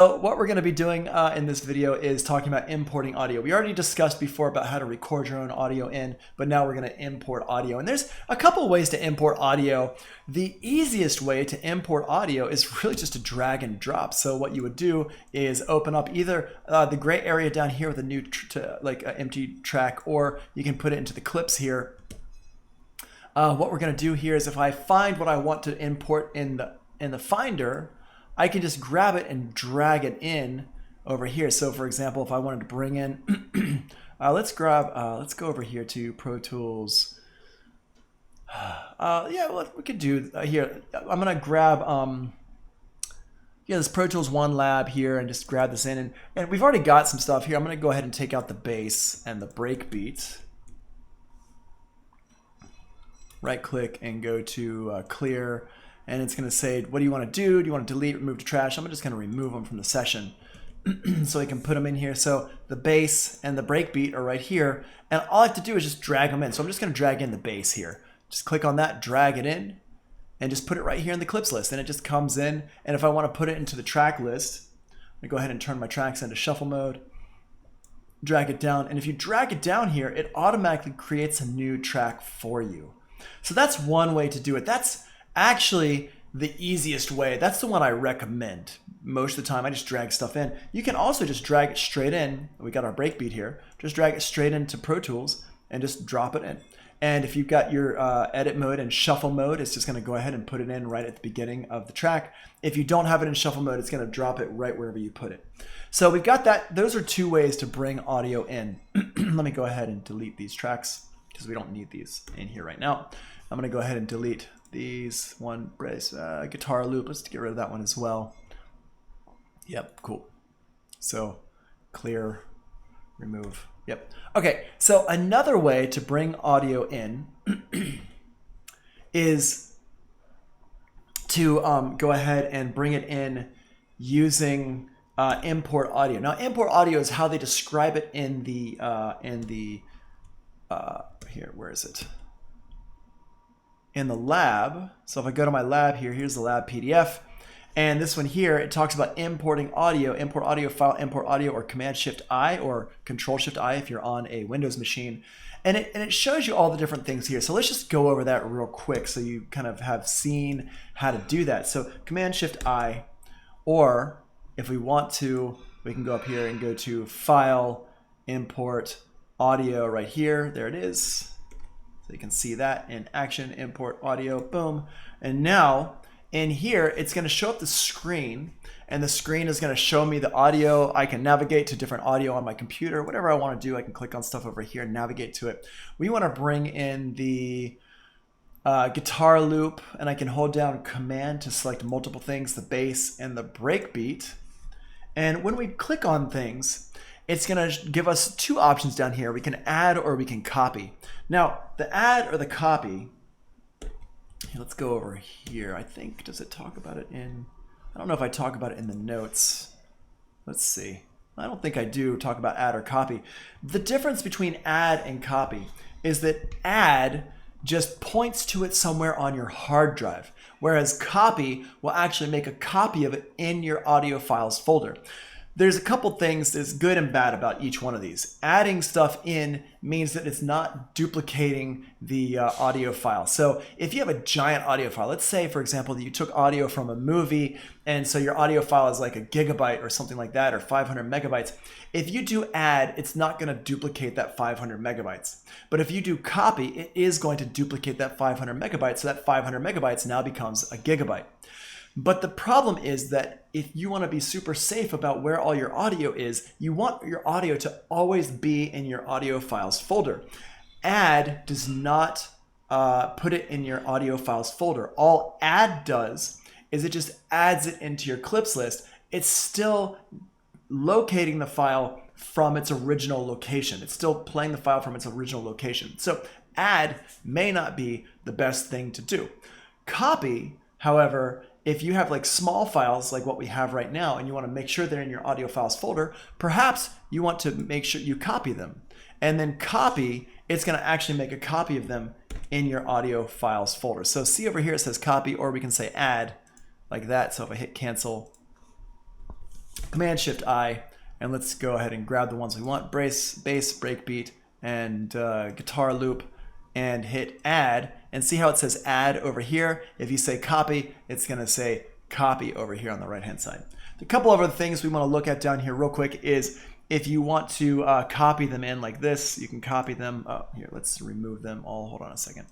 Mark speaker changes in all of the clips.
Speaker 1: So what we're going to be doing in this video is talking about importing audio. We already discussed before about how to record your own audio in, but now we're going to import audio. And there's a couple ways to import audio. The easiest way to import audio is really just to drag and drop. So what you would do is open up either the gray area down here with a new empty track, or you can put it into the clips here. What we're going to do here is if I find what I want to import in the Finder, I can just grab it and drag it in over here. So for example, if I wanted to bring in, let's go over here to Pro Tools. What we could do here, I'm gonna grab this Pro Tools One Lab here and just grab this in. And we've already got some stuff here. I'm gonna go ahead and take out the bass and the breakbeat. Right click and go to clear. And it's going to say, what do you want to do? Do you want to delete, remove to trash? I'm just going to remove them from the session so I can put them in here. So the bass and the breakbeat are right here. And all I have to do is just drag them in. So I'm just going to drag in the bass here. Just click on that, drag it in, and just put it right here in the clips list. And it just comes in. And if I want to put it into the track list, I'm going to go ahead and turn my tracks into shuffle mode. Drag it down. And if you drag it down here, it automatically creates a new track for you. So that's one way to do it. That's actually the easiest way. That's the one I recommend most of the time. I just drag stuff in. You can also just drag it straight in. We got our breakbeat here. Just drag it straight into Pro Tools and just drop it in. And if you've got your edit mode and shuffle mode, it's just going to go ahead and put it in right at the beginning of the track. If you don't have it in shuffle mode, it's going to drop it right wherever you put it. So we've got that. Those are two ways to bring audio in. Let me go ahead and delete these tracks because we don't need these in here right now. I'm going to go ahead and delete these one brace guitar loop. Let's get rid of that one as well. Yep, cool. So clear, remove. Yep. Okay, so another way to bring audio in is to go ahead and bring it in using import audio. Now, import audio is how they describe it in the here. Where is it? In the lab. So if I go to my lab here, here's the lab PDF. And this one here, it talks about importing audio, import audio file, import audio, or Command-Shift-I or Control-Shift-I if you're on a Windows machine. And it shows you all the different things here. So let's just go over that real quick so you kind of have seen how to do that. So Command-Shift-I, or if we want to, we can go up here and go to File, Import Audio right here. There it is. So you can see that in action, import audio, boom. And now in here, it's going to show up the screen, and the screen is going to show me the audio. I can navigate to different audio on my computer. Whatever I want to do, I can click on stuff over here and navigate to it. We want to bring in the guitar loop, and I can hold down Command to select multiple things, the bass and the breakbeat. And when we click on things, it's going to give us two options down here. We can add or we can copy. Now, the add or the copy, let's go over here. I think, does it talk about it in, I don't know if I talk about it in the notes. Let's see. I don't think I do talk about add or copy. The difference between add and copy is that add just points to it somewhere on your hard drive, whereas copy will actually make a copy of it in your audio files folder. There's a couple things that's good and bad about each one of these. Adding stuff in means that it's not duplicating the audio file. So if you have a giant audio file, let's say, for example, that you took audio from a movie, and so your audio file is like a gigabyte or something like that, or 500 megabytes. If you do add, it's not going to duplicate that 500 megabytes. But if you do copy, it is going to duplicate that 500 megabytes, so that 500 megabytes now becomes a gigabyte. But the problem is that if you want to be super safe about where all your audio is, you want your audio to always be in your audio files folder. Add does not put it in your audio files folder. All add does is it just adds it into your clips list. It's still locating the file from its original location. It's still playing the file from its original location. So add may not be the best thing to do. Copy, however, if you have like small files like what we have right now and you want to make sure they're in your audio files folder, perhaps you want to make sure you copy them. And then copy, it's going to actually make a copy of them in your audio files folder. So see over here it says copy, or we can say add like that. So if I hit cancel, Command-Shift-I, and let's go ahead and grab the ones we want. Bass, breakbeat, and guitar loop, and hit add, and see how it says add over here. If you say copy, it's going to say copy over here on the right hand side. A couple of other things we want to look at down here real quick is if you want to copy them in like this, you can copy them. Oh, here, let's remove them all. Hold on a second.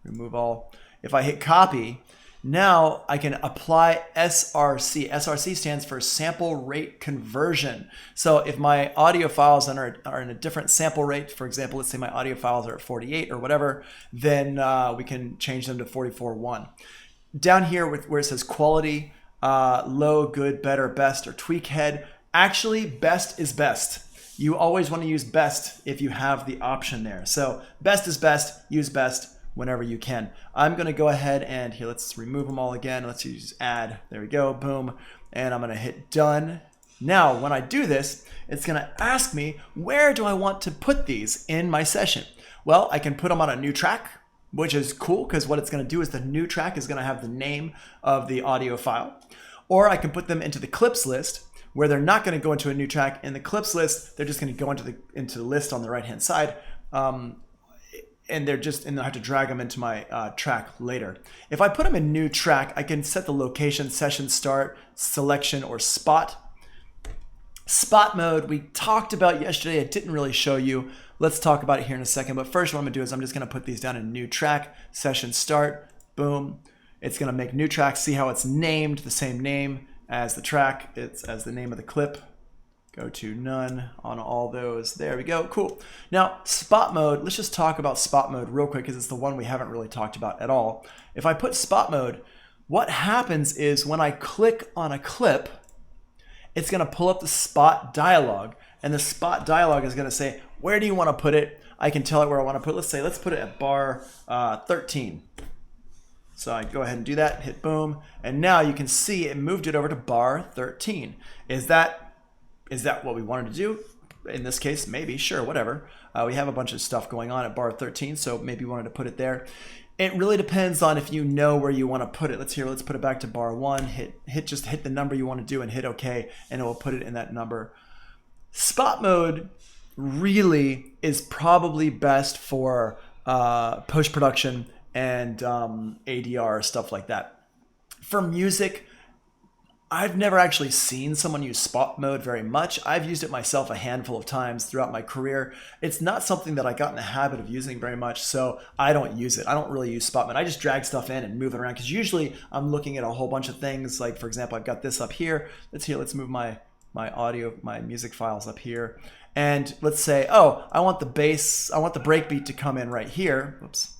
Speaker 1: Remove all. If I hit copy, now I can apply SRC. SRC stands for sample rate conversion. So if my audio files are in a different sample rate, for example, let's say my audio files are at 48 or whatever, then we can change them to 44.1. Down here where it says quality, low, good, better, best, or tweak head, actually best is best. You always want to use best if you have the option there. So best is best, use best whenever you can. I'm going to go ahead and here, let's remove them all again. Let's use add. There we go. Boom. And I'm going to hit done. Now, when I do this, it's going to ask me, where do I want to put these in my session? Well, I can put them on a new track, which is cool because what it's going to do is the new track is going to have the name of the audio file. Or I can put them into the clips list where they're not going to go into a new track. In the clips list, they're just going to go into the list on the right-hand side. And I have to drag them into my track later. If I put them in new track, I can set the location, session start, selection, or spot. Spot mode, we talked about yesterday. I didn't really show you. Let's talk about it here in a second. But first what I'm gonna do is I'm just gonna put these down in new track, session start, boom. It's gonna make new track, see how it's named, the same name as the track. It's as the name of the clip. Go to none on all those. There we go. Cool. Now, spot mode, let's just talk about spot mode real quick because it's the one we haven't really talked about at all. If I put spot mode, what happens is when I click on a clip, it's going to pull up the spot dialog, and the spot dialog is going to say, where do you want to put it? I can tell it where I want to put it. Let's put it at bar 13. So I go ahead and do that, hit boom, and now you can see it moved it over to bar 13. Is that what we wanted to do? In this case, maybe, sure, whatever. We have a bunch of stuff going on at bar 13, so maybe we wanted to put it there. It really depends on if you know where you want to put it. Let's put it back to bar 1, just hit the number you want to do and hit OK, and it will put it in that number. Spot mode really is probably best for post-production and ADR, stuff like that. For music, I've never actually seen someone use spot mode very much. I've used it myself a handful of times throughout my career. It's not something that I got in the habit of using very much, so I don't use it. I don't really use spot mode. I just drag stuff in and move it around because usually I'm looking at a whole bunch of things. Like, for example, I've got this up here. Let's move my audio, my music files up here. And let's say, oh, I want the bass, I want the breakbeat to come in right here. Whoops.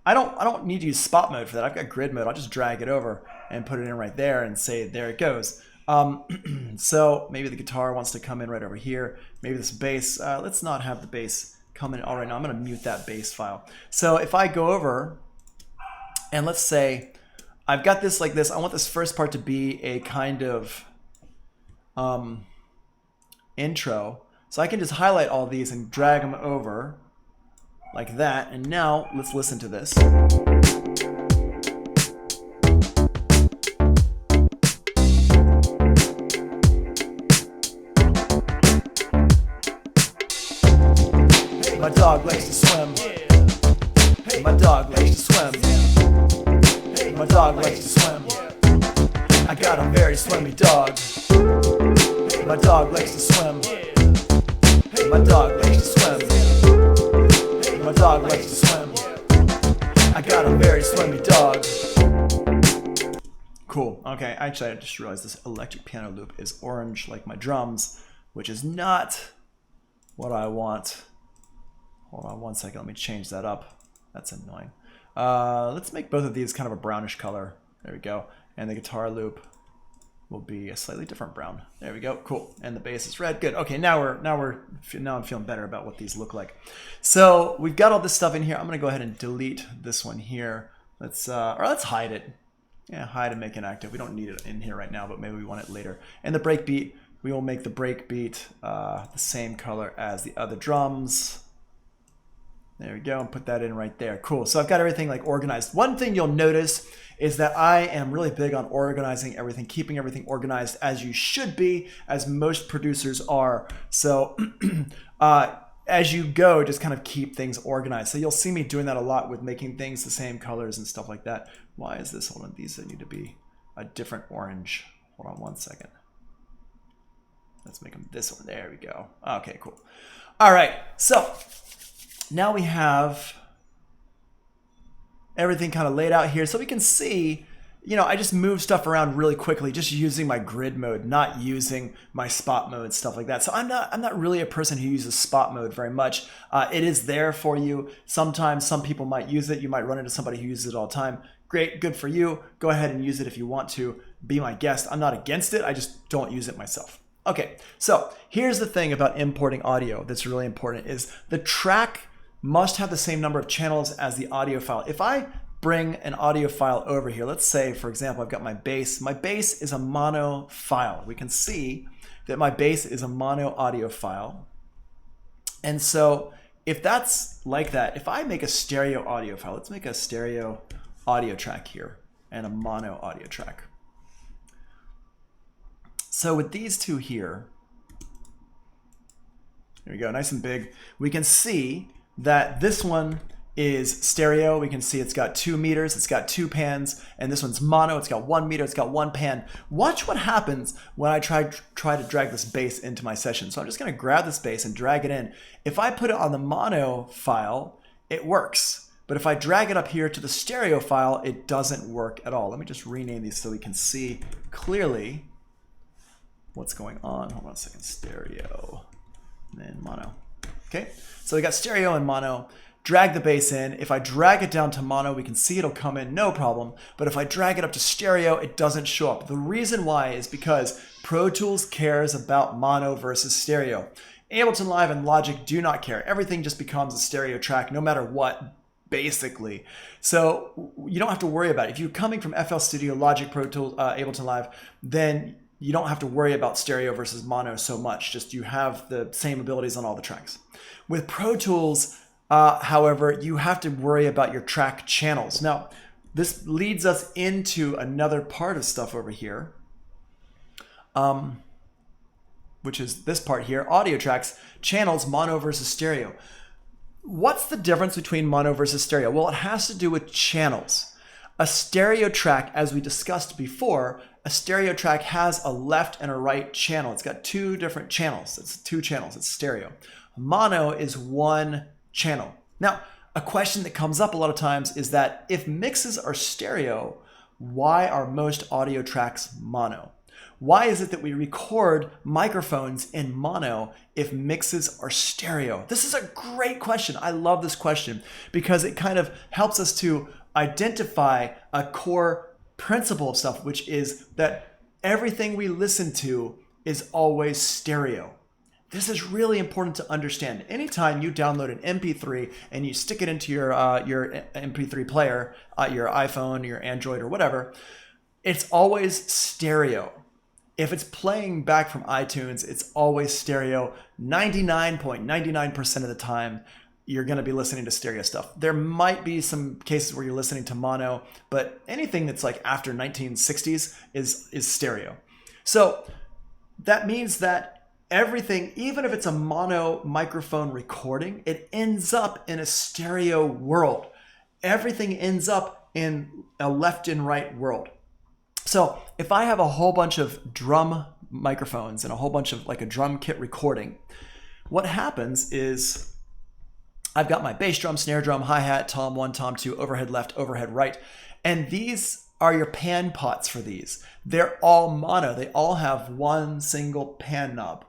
Speaker 1: I don't need to use spot mode for that. I've got grid mode. I'll just drag it over and put it in right there and say, there it goes. So maybe the guitar wants to come in right over here. Maybe this bass, let's not have the bass come in all right now. I'm gonna mute that bass file. So if I go over and let's say, I've got this like this. I want this first part to be a kind of intro. So I can just highlight all these and drag them over like that. And now let's listen to this. My dog likes to swim. My dog likes to swim. My dog likes to swim. I got a very swimmy dog. My dog likes to swim. My dog likes to swim. My dog likes to swim. I got a very swimmy dog. Cool. Okay, actually I just realized this electric piano loop is orange like my drums, which is not what I want. Hold on one second, let me change that up. That's annoying. Let's make both of these kind of a brownish color. There we go. And the guitar loop will be a slightly different brown. There we go. Cool. And the bass is red. Good. Okay, now I'm feeling better about what these look like. So we've got all this stuff in here. I'm gonna go ahead and delete this one here. Let's hide it. Yeah, hide and make inactive. We don't need it in here right now, but maybe we want it later. And the breakbeat, we will make the breakbeat the same color as the other drums. There we go, and put that in right there. Cool. So I've got everything like organized. One thing you'll notice is that I am really big on organizing everything, keeping everything organized as you should be, as most producers are. So as you go, just kind of keep things organized. So you'll see me doing that a lot with making things the same colors and stuff like that. Why is this? Hold on, these need to be a different orange. Hold on one second. Let's make them this one. There we go. Okay, cool. All right, so now we have everything kind of laid out here. So we can see, you know, I just move stuff around really quickly, just using my grid mode, not using my spot mode, stuff like that. So I'm not really a person who uses spot mode very much. It is there for you. Sometimes some people might use it. You might run into somebody who uses it all the time. Great, good for you. Go ahead and use it if you want to. Be my guest. I'm not against it. I just don't use it myself. Okay, so here's the thing about importing audio that's really important is the track must have the same number of channels as the audio file. If I bring an audio file over here, let's say, for example, I've got my bass. My bass is a mono file. We can see that my bass is a mono audio file. And so if that's like that, if I make a stereo audio file, let's make a stereo audio track here and a mono audio track. So with these two here, there we go, nice and big, we can see that this one is stereo. We can see it's got 2 meters, it's got 2 pans, and this one's mono, it's got 1 meter, it's got 1 pan. Watch what happens when I try to drag this bass into my session. So I'm just gonna grab this bass and drag it in. If I put it on the mono file, it works. But if I drag it up here to the stereo file, it doesn't work at all. Let me just rename these so we can see clearly what's going on. Hold on a second, stereo, and then mono. Okay, so we got stereo and mono. Drag the bass in. If I drag it down to mono, we can see it'll come in, no problem. But if I drag it up to stereo, it doesn't show up. The reason why is because Pro Tools cares about mono versus stereo. Ableton Live and Logic do not care. Everything just becomes a stereo track no matter what, basically. So you don't have to worry about it. If you're coming from FL Studio, Logic, Pro Tools, Ableton Live, then you don't have to worry about stereo versus mono so much. Just you have the same abilities on all the tracks. With Pro Tools, however, you have to worry about your track channels. Now, this leads us into another part of stuff over here, which is this part here, audio tracks, channels, mono versus stereo. What's the difference between mono versus stereo? Well, it has to do with channels. A stereo track, as we discussed before, a stereo track has a left and a right channel. It's got 2 different channels. It's 2 channels. It's stereo. Mono is 1 channel. Now, a question that comes up a lot of times is that if mixes are stereo, why are most audio tracks mono? Why is it that we record microphones in mono if mixes are stereo? This is a great question. I love this question because it kind of helps us to identify a core principle of stuff, which is that everything we listen to is always stereo. This is really important to understand. Anytime you download an MP3 and you stick it into your MP3 player, your iPhone, your Android, or whatever, it's always stereo. If it's playing back from iTunes, it's always stereo. 99.99% of the time, you're going to be listening to stereo stuff. There might be some cases where you're listening to mono, but anything that's like after 1960s is stereo. So that means that everything, even if it's a mono microphone recording, it ends up in a stereo world. Everything ends up in a left and right world. So if I have a whole bunch of drum microphones and a whole bunch of like a drum kit recording, what happens is I've got my bass drum, snare drum, hi-hat, tom 1, tom 2, overhead left, overhead right. And these are your pan pots for these. They're all mono. They all have 1 single pan knob.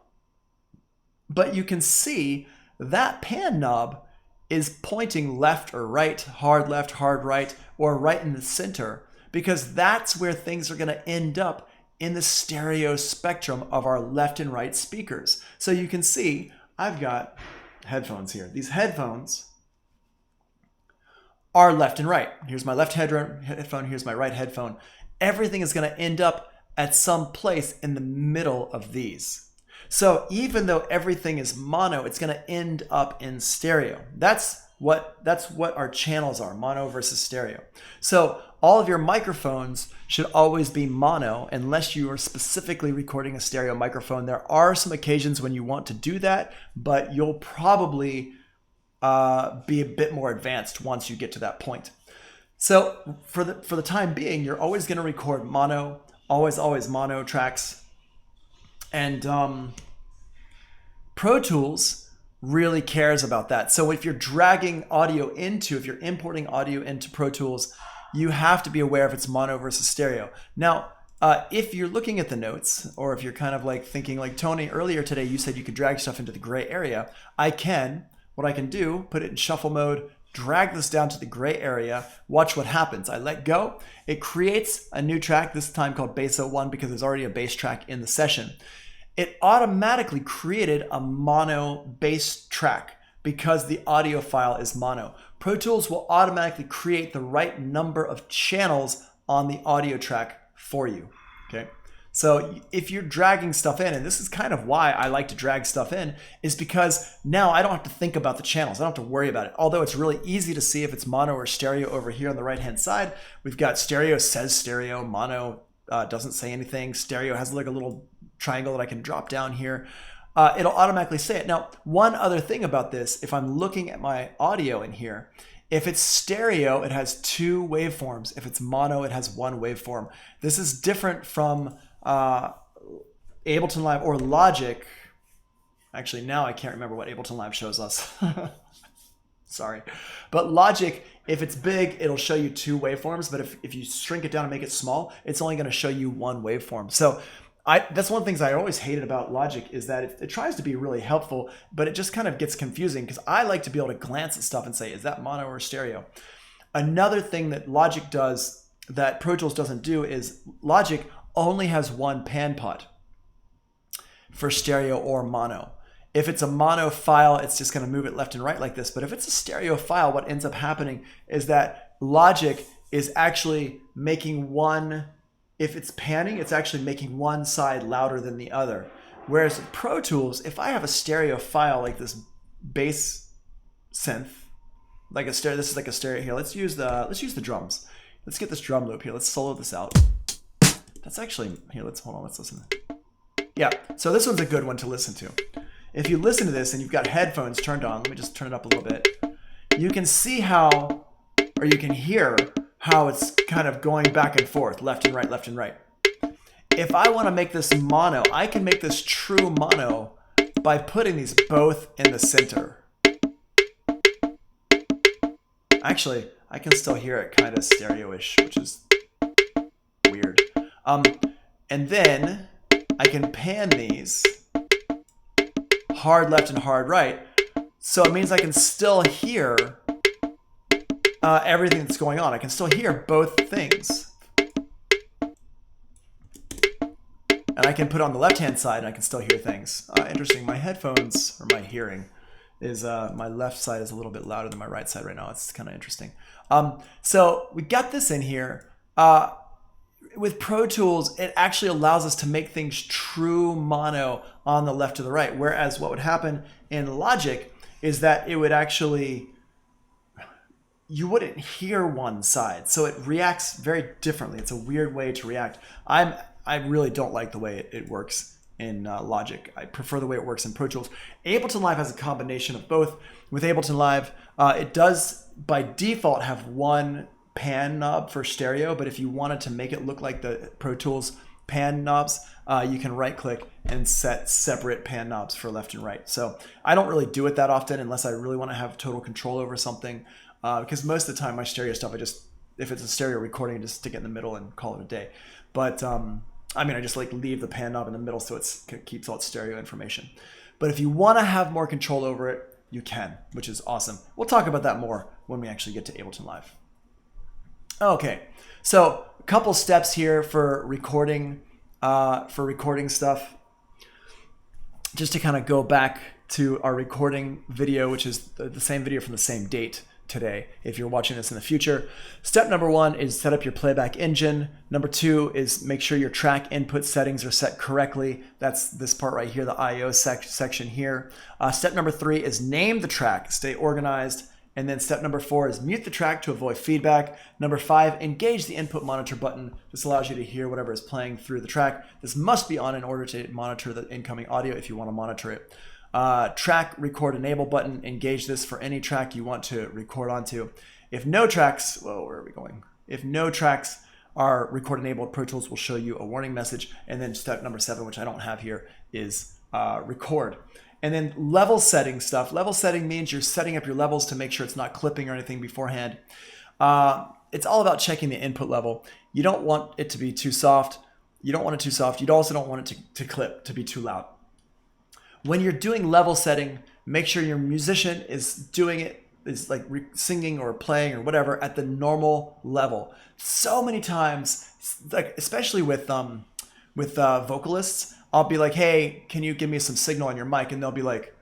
Speaker 1: But you can see that pan knob is pointing left or right, hard left, hard right, or right in the center, because that's where things are going to end up in the stereo spectrum of our left and right speakers. So you can see I've got headphones here. These headphones are left and right. Here's my left headphone, here's my right headphone. Everything is going to end up at some place in the middle of these. So even though everything is mono, it's going to end up in stereo. That's that's what our channels are, mono versus stereo. So all of your microphones should always be mono unless you are specifically recording a stereo microphone. There are some occasions when you want to do that, but you'll probably be a bit more advanced once you get to that point. So for the time being, you're always going to record mono, always mono tracks. And Pro Tools really cares about that. So if you're if you're importing audio into Pro Tools, you have to be aware if it's mono versus stereo. Now, if you're looking at the notes, or if you're kind of like thinking like Tony, earlier today, you said you could drag stuff into the gray area. What I can do, put it in shuffle mode, drag this down to the gray area, watch what happens. I let go, it creates a new track, this time called Bass 01 because there's already a bass track in the session. It automatically created a mono bass track because the audio file is mono. Pro Tools will automatically create the right number of channels on the audio track for you, okay? So if you're dragging stuff in, and this is kind of why I like to drag stuff in, is because now I don't have to think about the channels. I don't have to worry about it. Although it's really easy to see if it's mono or stereo over here on the right-hand side. We've got stereo says stereo, mono doesn't say anything. Stereo has like a little triangle that I can drop down here. It'll automatically say it. Now, one other thing about this, if I'm looking at my audio in here, if it's stereo, it has 2 waveforms. If it's mono, it has 1 waveform. This is different from Ableton Live or Logic. Actually, now I can't remember what Ableton Live shows us. Sorry. But Logic, if it's big, it'll show you 2 waveforms. But if you shrink it down and make it small, it's only going to show you 1 waveform. So that's one of the things I always hated about Logic, is that it tries to be really helpful, but it just kind of gets confusing because I like to be able to glance at stuff and say, is that mono or stereo? Another thing that Logic does that Pro Tools doesn't do is Logic only has 1 pan pot for stereo or mono. If it's a mono file, it's just going to move it left and right like this. But if it's a stereo file, what ends up happening is that Logic is actually making if it's panning, it's actually making one side louder than the other. Whereas in Pro Tools, if I have a stereo file like this bass synth, like a stereo, this is like a stereo here. Let's use the drums. Let's get this drum loop here. Let's solo this out. That's actually, here, let's listen. Yeah, so this one's a good one to listen to. If you listen to this and you've got headphones turned on, let me just turn it up a little bit. You can see you can hear how it's kind of going back and forth, left and right, left and right. If I want to make this mono, I can make this true mono by putting these both in the center. Actually, I can still hear it kind of stereo-ish, which is weird. And then I can pan these hard left and hard right. So it means I can still hear everything that's going on. I can still hear both things. And I can put on the left-hand side and I can still hear things. Interesting, my headphones, or my hearing, is my left side is a little bit louder than my right side right now. It's kind of interesting. So we got this in here. With Pro Tools, it actually allows us to make things true mono on the left to the right. Whereas what would happen in Logic is that it would actually, you wouldn't hear one side. So it reacts very differently. It's a weird way to react. I really don't like the way it works in Logic. I prefer the way it works in Pro Tools. Ableton Live has a combination of both. With Ableton Live, it does by default have 1 pan knob for stereo, but if you wanted to make it look like the Pro Tools pan knobs, you can right click and set separate pan knobs for left and right. So I don't really do it that often unless I really want to have total control over something, because most of the time my stereo stuff, if it's a stereo recording, I just stick it in the middle and call it a day. But I just like leave the pan knob in the middle so it keeps all its stereo information. But if you want to have more control over it, you can, which is awesome. We'll talk about that more when we actually get to Ableton Live. Okay, so a couple steps here for recording stuff. Just to kind of go back to our recording video, which is the same video from the same date today, if you're watching this in the future. Step number 1 is set up your playback engine. Number 2 is make sure your track input settings are set correctly. That's this part right here, the IO section here. Step number 3 is name the track, stay organized. And then step number 4 is mute the track to avoid feedback. Number 5, engage the input monitor button. This allows you to hear whatever is playing through the track. This must be on in order to monitor the incoming audio if you want to monitor it. Track record enable button, engage this for any track you want to record onto. If no tracks, whoa, where are we going? If no tracks are record enabled, Pro Tools will show you a warning message. And then step number 7, which I don't have here, is record. And then level setting stuff. Level setting means you're setting up your levels to make sure it's not clipping or anything beforehand. It's all about checking the input level. You don't want it to be too soft. You don't want it too soft. You also don't want it to clip, to be too loud. When you're doing level setting, make sure your musician is doing it, is like singing or playing or whatever at the normal level. So many times, like especially with vocalists, I'll be like, hey, can you give me some signal on your mic? And they'll be like,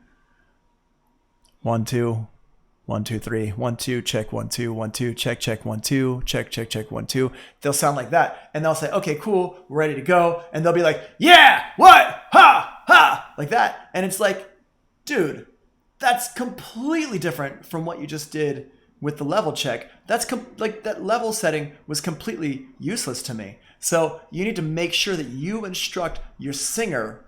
Speaker 1: 1 2 1 2 3 1 2 check 1 2 1 2 check check 1 2 check check check 1 2. They'll sound like that, and they'll say, okay, cool, we're ready to go. And they'll be like, yeah, what, ha ha, like that. And it's like, dude, that's completely different from what you just did with the level check. That's like that level setting was completely useless to me. So you need to make sure that you instruct your singer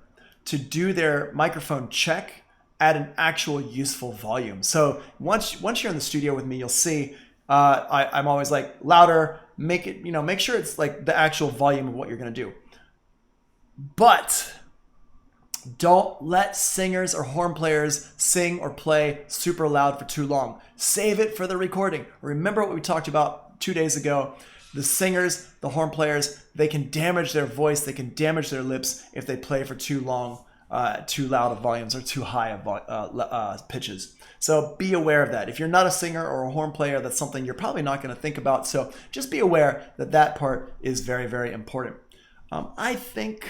Speaker 1: to do their microphone check at an actual useful volume. So once you're in the studio with me, you'll see I'm always like louder, make sure it's like the actual volume of what you're gonna do. But don't let singers or horn players sing or play super loud for too long. Save it for the recording. Remember what we talked about 2 days ago. The singers, the horn players, they can damage their voice, they can damage their lips if they play for too long, too loud of volumes or too high of pitches. So be aware of that. If you're not a singer or a horn player, that's something you're probably not going to think about. So just be aware that that part is very, very important. I think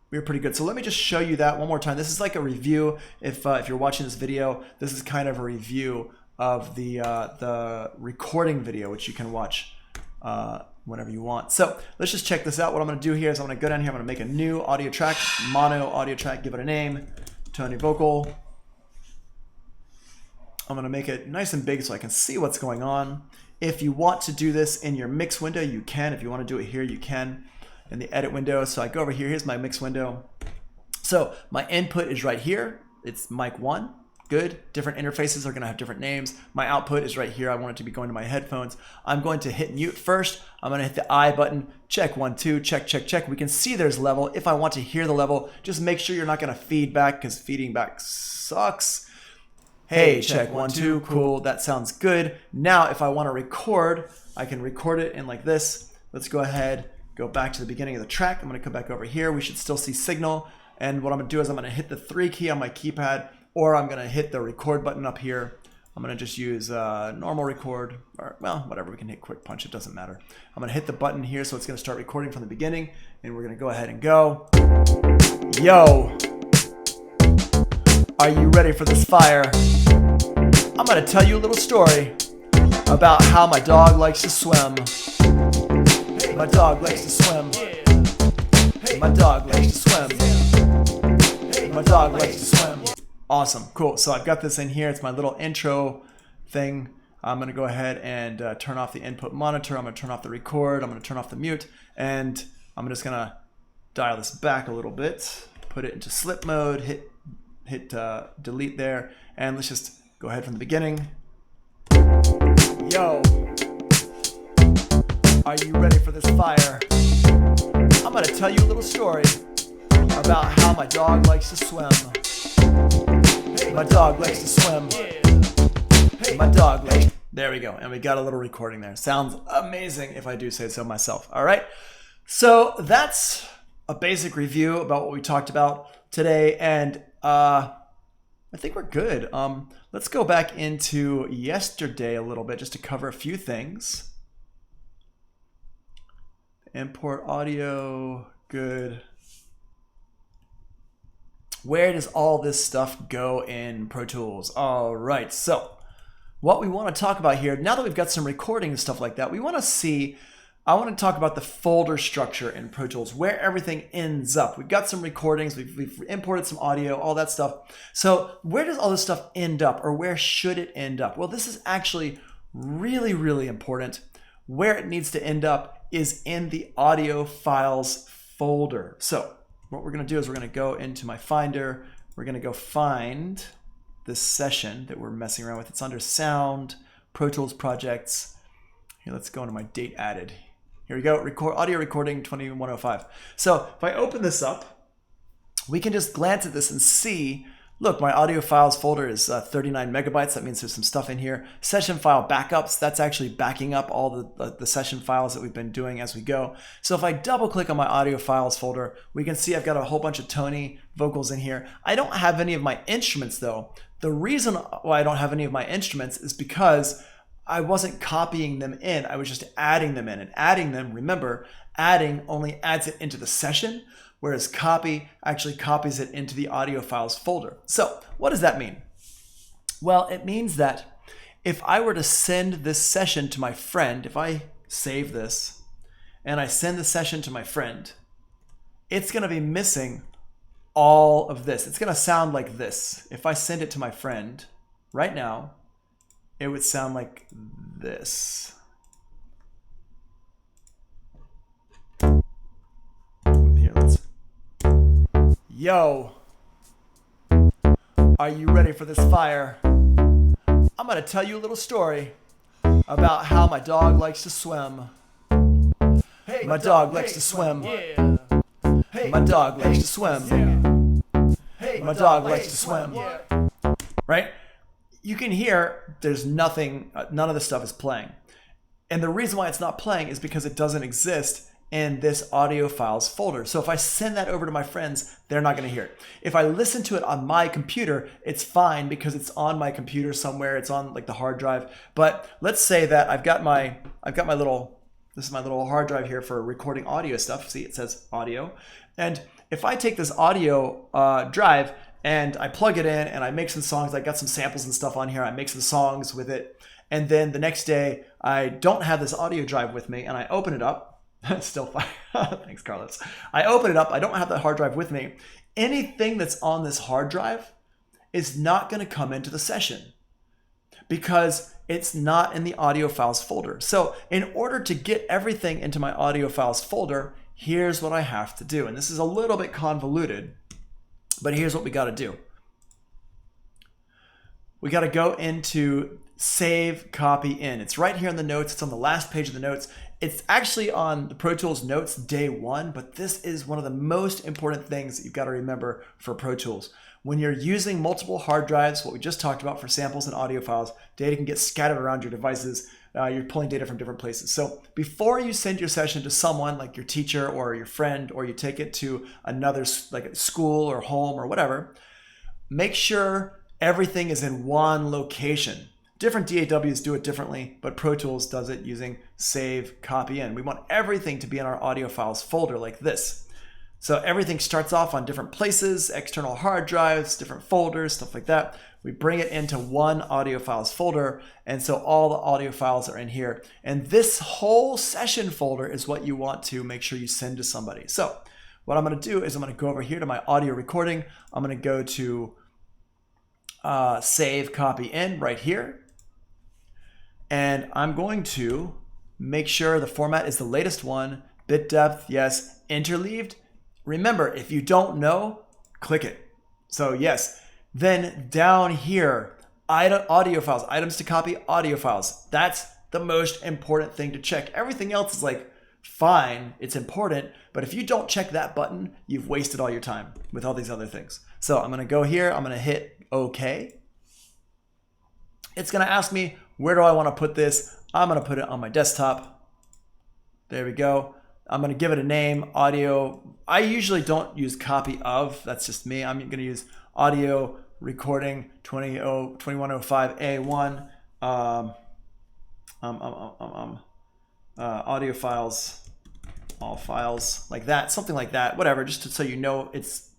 Speaker 1: we're pretty good. So let me just show you that one more time. This is like a review. If you're watching this video, this is kind of a review of the recording video, which you can watch whenever you want. So let's just check this out. What I'm going to do here is I'm going to go down here. I'm going to make a new audio track, mono audio track, give it a name, Tony Vocal. I'm going to make it nice and big so I can see what's going on. If you want to do this in your mix window, you can. If you want to do it here, you can in the edit window. So I go over here. Here's my mix window. So my input is right here. It's mic 1. Good. Different interfaces are going to have different names. My output is right here. I want it to be going to my headphones. I'm going to hit mute first. I'm going to hit the I button. Check 1 2. Check check check. We can see there's level. If I want to hear the level, just make sure you're not going to feed back because feeding back sucks. Hey, check 1 2. Cool. That sounds good. Now, if I want to record, I can record it in like this. Let's go ahead, go back to the beginning of the track. I'm going to come back over here. We should still see signal. And what I'm going to do is I'm going to hit the 3 key on my keypad, or I'm going to hit the record button up here. I'm going to just use normal record, or well, whatever, we can hit quick punch, it doesn't matter. I'm going to hit the button here, so it's going to start recording from the beginning, and we're going to go ahead and go. Yo, are you ready for this fire? I'm going to tell you a little story about how my dog likes to swim. My dog likes to swim. My dog likes to swim. My dog likes to swim. Awesome, cool. So I've got this in here. It's my little intro thing. I'm going to go ahead and turn off the input monitor. I'm going to turn off the record. I'm going to turn off the mute. And I'm just going to dial this back a little bit. Put it into slip mode. Hit delete there. And let's just go ahead from the beginning. Yo, are you ready for this fire? I'm going to tell you a little story about how my dog likes to swim. My dog likes to swim. My dog likes... There we go. And we got a little recording there. Sounds amazing if I do say so myself. All right. So that's a basic review about what we talked about today. And I think we're good. Let's go back into yesterday a little bit just to cover a few things. Import audio. Good. Where does all this stuff go in Pro Tools? All right, so what we want to talk about here, now that we've got some recording and stuff like that, we want to see I want to talk about the folder structure in Pro Tools, where everything ends up. We've got some recordings, we've imported some audio, all that stuff. So where does all this stuff end up, or where should it end up? Well, this is actually really, really important. Where it needs to end up is in the audio files folder. So what we're going to do is we're going to go into my Finder. We're going to go find this session that we're messing around with. It's under Sound, Pro Tools Projects. Here, let's go into my date added. Here we go, audio recording 2105. So if I open this up, we can just glance at this and see, look, my audio files folder is 39 megabytes. That means there's some stuff in here. Session file backups, that's actually backing up all the session files that we've been doing as we go. So if I double click on my audio files folder, we can see I've got a whole bunch of Tony vocals in here. I don't have any of my instruments though. The reason why I don't have any of my instruments is because I wasn't copying them in, I was just adding them in. And adding them, remember, adding only adds it into the session, whereas copy actually copies it into the audio files folder. So what does that mean? Well, it means that if I were to send this session to my friend, if I save this and I send the session to my friend, it's gonna be missing all of this. It's gonna sound like this. If I send it to my friend right now, it would sound like this. Here, Yo, are you ready for this fire? I'm gonna tell you a little story about how my dog likes to swim. Hey, my dog likes to swim. Yeah. Hey, my dog likes to swim. Yeah. Hey, my dog likes to swim. Yeah. Right? You can hear there's nothing, none of this stuff is playing. And the reason why it's not playing is because it doesn't exist in this audio files folder. So if I send that over to my friends, they're not going to hear it. If I listen to it on my computer, it's fine because it's on my computer somewhere. It's on like the hard drive. But let's say that I've got my little, this is my little hard drive here for recording audio stuff. See, it says audio. And if I take this audio drive and I plug it in and I make some songs, I got some samples and stuff on here, I make some songs with it, and then the next day I don't have this audio drive with me and I open it up, still fire, thanks Carlos. I open it up, I don't have that hard drive with me. Anything that's on this hard drive is not gonna come into the session because it's not in the audio files folder. So in order to get everything into my audio files folder, here's what I have to do. And this is a little bit convoluted, but here's what we got to do. We got to go into Save Copy In. It's right here in the notes. It's on the last page of the notes. It's actually on the Pro Tools notes day 1, but this is one of the most important things that you've got to remember for Pro Tools. When you're using multiple hard drives, what we just talked about for samples and audio files, data can get scattered around your devices. You're pulling data from different places. So before you send your session to someone like your teacher or your friend, or you take it to another like a school or home or whatever, make sure everything is in one location. Different DAWs do it differently, but Pro Tools does it using Save Copy In. We want everything to be in our audio files folder like this. So everything starts off on different places, external hard drives, different folders, stuff like that. We bring it into one audio files folder, and so all the audio files are in here. And this whole session folder is what you want to make sure you send to somebody. So what I'm gonna do is I'm gonna go over here to my audio recording. I'm gonna go to Save Copy In right here. And I'm going to make sure the format is the latest one, bit depth, yes, interleaved. Remember, if you don't know, click it. So yes, then down here, audio files, items to copy, audio files. That's the most important thing to check. Everything else is like, fine, it's important, but if you don't check that button, you've wasted all your time with all these other things. So I'm gonna go here, I'm gonna hit OK. It's gonna ask me, where do I wanna put this? I'm gonna put it on my desktop. There we go. I'm gonna give it a name, audio. I usually don't use copy of, that's just me. I'm gonna use audio recording 2105A1, audio files, all files, like that, something like that, whatever, just so you know it's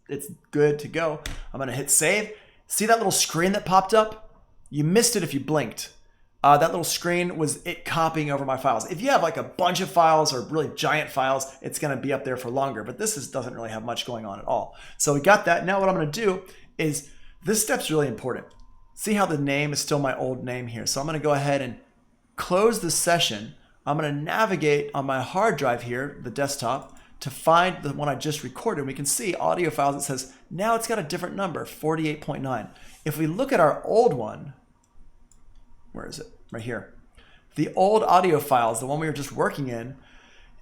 Speaker 1: good to go. I'm gonna hit save. See that little screen that popped up? You missed it if you blinked. That little screen was it copying over my files. If you have like a bunch of files or really giant files, it's going to be up there for longer, but doesn't really have much going on at all. So we got that. Now what I'm going to do is, this step's really important. See how the name is still my old name here. So I'm going to go ahead and close the session. I'm going to navigate on my hard drive here, the desktop, to find the one I just recorded. We can see audio files. It says now it's got a different number, 48.9. If we look at our old one, where is it? Right here. The old audio files, the one we were just working in,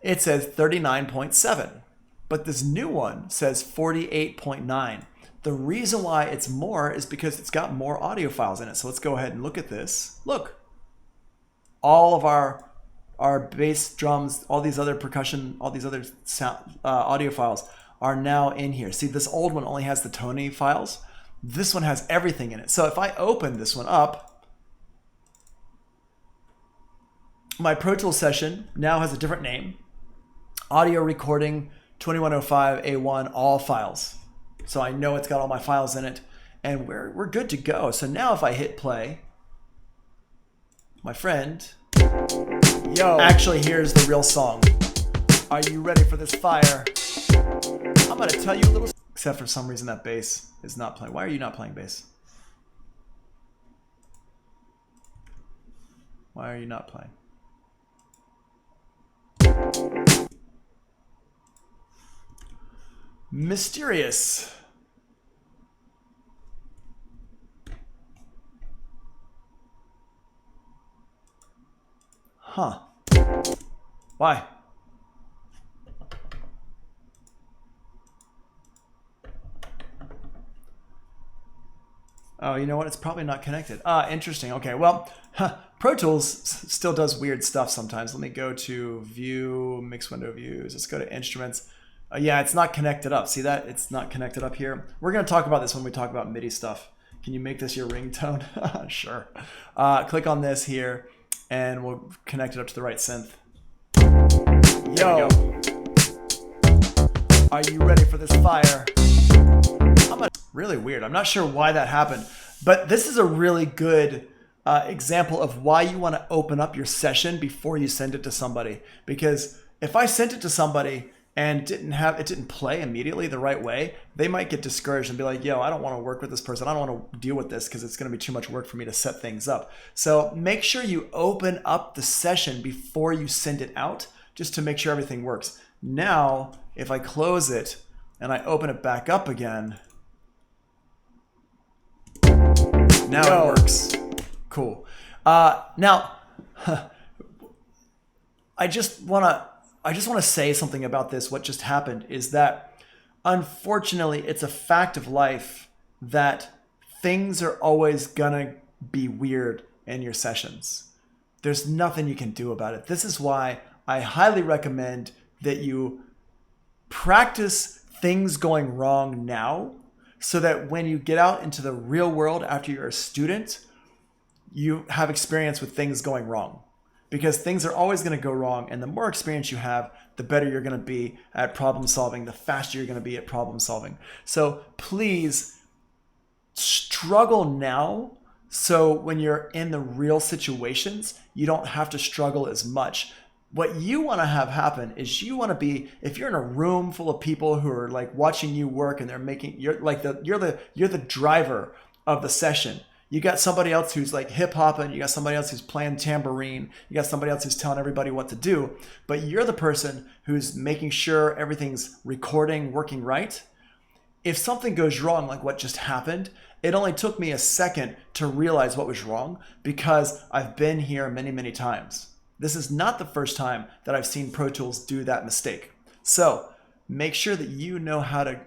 Speaker 1: it says 39.7. But this new one says 48.9. The reason why it's more is because it's got more audio files in it. So let's go ahead and look at this. Look. All of our bass, drums, all these other percussion, all these other sound, audio files are now in here. See, this old one only has the Tony files. This one has everything in it. So if I open this one up, my Pro Tools session now has a different name. Audio recording 2105A1, all files. So I know it's got all my files in it, and we're good to go. So now if I hit play, my friend, actually here's the real song. Are you ready for this fire? I'm gonna tell you a little, except for some reason that bass is not playing. Why are you not playing bass? Why are you not playing? Mysterious. Huh. Why? Oh, you know what? It's probably not connected. Interesting. Okay, well, Pro Tools still does weird stuff sometimes. Let me go to View, Mix Window Views. Let's go to Instruments. Yeah, it's not connected up. See that? It's not connected up here. We're going to talk about this when we talk about MIDI stuff. Can you make this your ringtone? Sure. Click on this here, and we'll connect it up to the right synth. Yo! Are you ready for this fire? Really weird. I'm not sure why that happened, but this is a really good example of why you want to open up your session before you send it to somebody. Because if I sent it to somebody and it didn't play immediately the right way, they might get discouraged and be like, yo, I don't want to work with this person. I don't want to deal with this because it's going to be too much work for me to set things up. So make sure you open up the session before you send it out, just to make sure everything works. Now, if I close it and I open it back up again, now it works. Cool. Now, I just want to say something about this. What just happened is that, unfortunately, it's a fact of life that things are always gonna be weird in your sessions. There's nothing you can do about it. This is why I highly recommend that you practice things going wrong now, so that when you get out into the real world after you're a student, you have experience with things going wrong. Because things are always going to go wrong, and the more experience you have, the better you're going to be at problem solving, the faster you're going to be at problem solving. So please struggle now, so when you're in the real situations, you don't have to struggle as much. What you want to have happen is you want to be, if you're in a room full of people who are like watching you work and they're making, you're the driver of the session. You got somebody else who's like hip hopping, you got somebody else who's playing tambourine, you got somebody else who's telling everybody what to do, but you're the person who's making sure everything's recording, working right. If something goes wrong, like what just happened, it only took me a second to realize what was wrong because I've been here many, many times. This is not the first time that I've seen Pro Tools do that mistake. So make sure that you know how to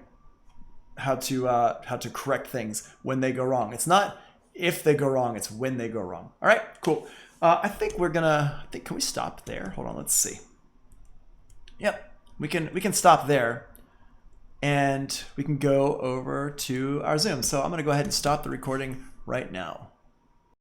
Speaker 1: correct things when they go wrong. It's not if they go wrong, it's when they go wrong. All right, cool. I think can we stop there? Hold on, let's see. Yep, we can stop there, and we can go over to our Zoom. So I'm gonna go ahead and stop the recording right now.